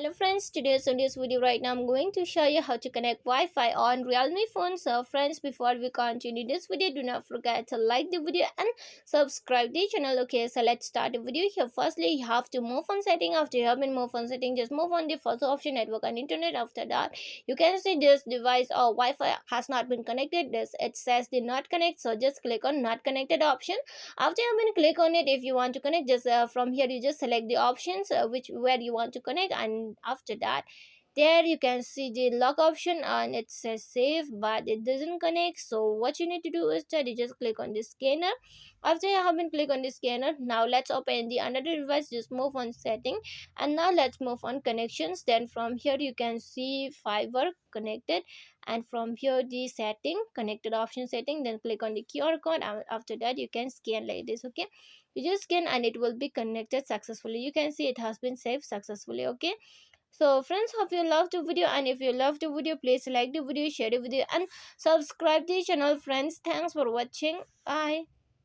Hey friends, today in this video right now I'm going to show you how to connect Wi-Fi on Realme phone. So friends, before we continue this video, do not forget to like the video and subscribe the channel. Okay, so let's start the video here. Firstly, you have to move on setting. After you have been move on setting, just move on the first option, network and internet. After that, you can see this device or Wi-Fi has not been connected. This it says did not connect, so just click on not connected option. After you have been click on it, if you want to connect, just from here you just select the options which where you want to connect, and after that there you can see the lock option and it says save but it doesn't connect. So what you need to do is that you just click on the scanner. After you have been click on the scanner, now let's open the another device, just move on setting, and now let's move on connections. Then from here you can see fiber connected, and from here the setting connected option setting, then click on the QR code, and after that you can scan like this. Okay, you just scan and it will be connected successfully. You can see it has been saved successfully. Okay, so friends, hope you loved the video, and if you loved the video, please like the video, share the video and subscribe the channel. Friends, thanks for watching. Bye.